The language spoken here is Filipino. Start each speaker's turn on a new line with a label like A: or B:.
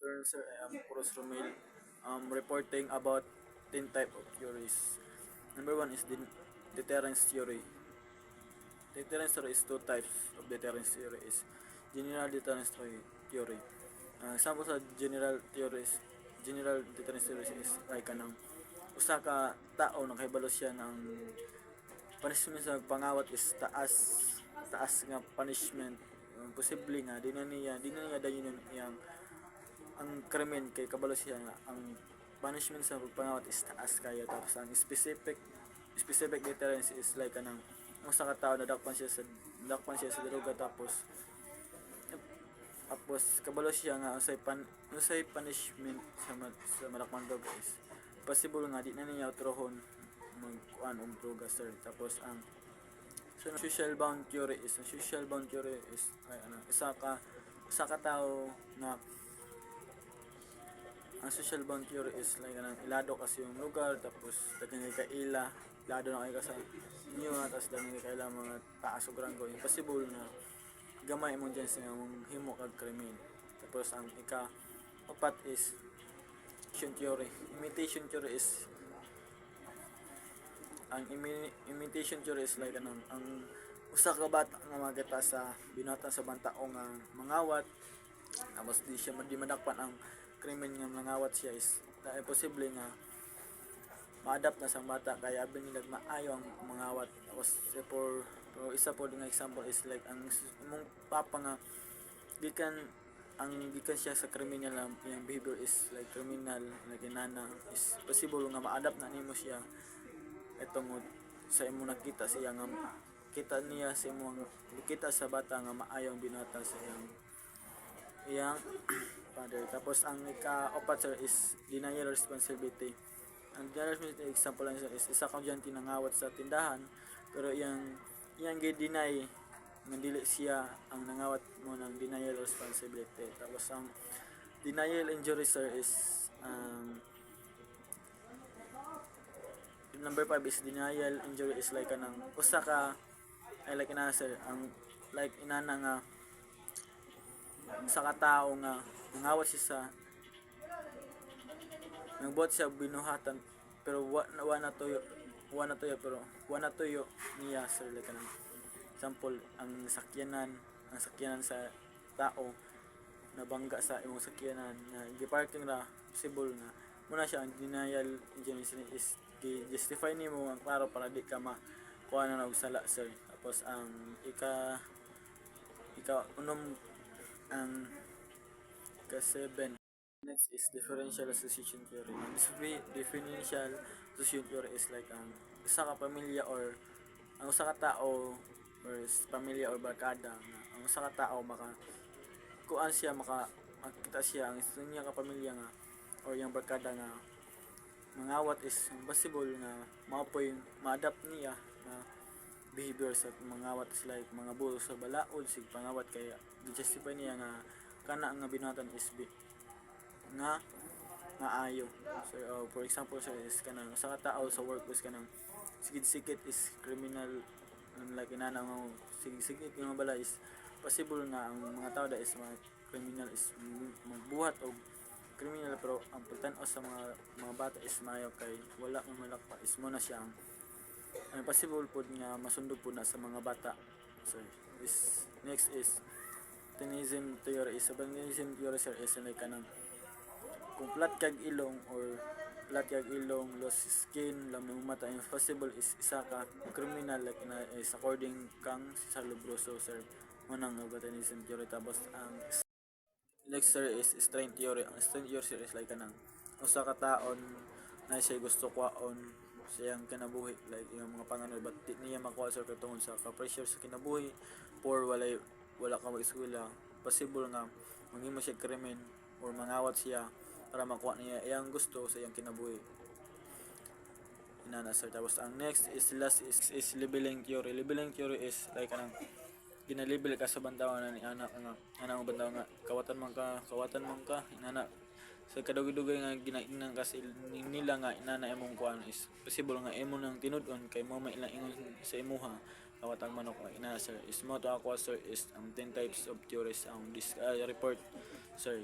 A: afternoon, sir. I am Cruz Romel, reporting about 10 type of theories. Number one is the deterrence theory. Deterrence theory is two types of deterrence theory is general deterrence theory. Example sa general deterrence theory is like kanang usa ka tao nakahibalo siya ng punishment sa pangawat is taas nga punishment. Posible nga di na niya dayon yang ang krimen kay kabalo siya nga ang punishment sa pagpangawat is taas kayo, tapos ang specific deterrence is like kanang usa ka tao nadakpan siya sa droga, tapos kabalo siya nga usay punishment sa malakman droga is possible nga di na niya utrohon magkuan og droga, sir. Tapos ang social bound theory is ay isa ka tao na ang social bound theory is like kanang ilado kasi yung lugar, tapos daghan kay ila ilado na kay ka sa inyo, tapos daghan kay kaila mga taas ug ranggo, impossible na gamay mo dyan sa mong himo kag krimen. Tapos ang upat is imitation theory is like anong ang usa ka bata nga magata sa binata sa bantao nga mangawat, tapos di madakpan ang krimen nga mangawat siya is posible nga ma-adapt na sa bata kaya abin nila maayo ang mangawat. Tapos pero isa po nga example is like ang imong papa nga gikan siya sa criminal, yung behavior is like criminal, like inana is possible nga ma-adapt na nimo siya etong sa imo nakita siya nga kita niya sa imo nakita sa bata nga maayong binata sa iyang father. Tapos ang ika-upat, sir, is denial responsibility. Ang denial responsibility example lang, sir, is isa ka diyan tinangawat sa tindahan pero iyang gi-deny nga dili siya ang nangawat mo ng denial responsibility. Tapos ang denial injury, sir, is number 5 is denial injury is like kanang usa ka like inana, sir, ang like inana nga usa ka tao nga nangawat siya sa nagbuhat siya binuhatan pero wa na tuyo niya, sir, like kanang example ang sakyanan sa tao nabangga sa imong sakyanan na gi-parking ra, possible nga muna siya ang denial injury is justify nimo ang klaro para di ka kuha na og sala, sir. Tapos ang unom ang ka-7 next is differential association theory. Ang differential association theory is like ang usa ka pamilya or ang usa ka tao or pamilya or barkada nga ang usa ka tao makita siya ang isa niya ka pamilya nga or yung barkada nga mangawat is possible nga mapoy ma-adapt niya na behavior sa mangawat is like mga bulo sa balaod sig pangawat kaya justify niya nga kana nga binatan is nga maayo. So for example, sir, is kanang sa tao sa work is kanang sigid-sigit is criminal, like inana nga sigid-sigit nga bala is possible nga ang mga tao da is mga criminal is magbuhat og criminal, pero ang pagtan-o sa mga bata is maayo kay wala mang malakpa is mo na siya ang possible pud nga masundog pud na sa mga bata. So is next is Tenisim theory. Tenisim theory, sir, is like kanang kung flat kag ilong lost skin lamang mata, yung possible is isa ka criminal like na is according kang sa Lubroso, sir, manang Tenisim theory. Tapos ang next, sir, is strength theory. Ang strength theory, sir, is like kanang usa ka taon na siya gusto kwaon siyang kinabuhi, like yung mga panganod but di niya makuha, sir, tungod sa ka-pressure sa kinabuhi wala ka mag-eskwela, possible nga manghimo siya krimen or mangawat siya para makuha niya iyang gusto sa iyang kinabuhi inana, sir. Tapos ang next is last is labeling theory. Labeling theory is like kanang ginalabel ka sa bantaw na ni anak nga anang bantaw nga kawatan man ka inana sa kadugay-dugay nga ginainan kasi nila nga inana imong kuan is possible nga imo nang tinud-on kay mo mailang ingon sa imuha kawatang manok nga inana, sir. Is mo to ako, sir, is ang 10 types of theories ang this report, sir.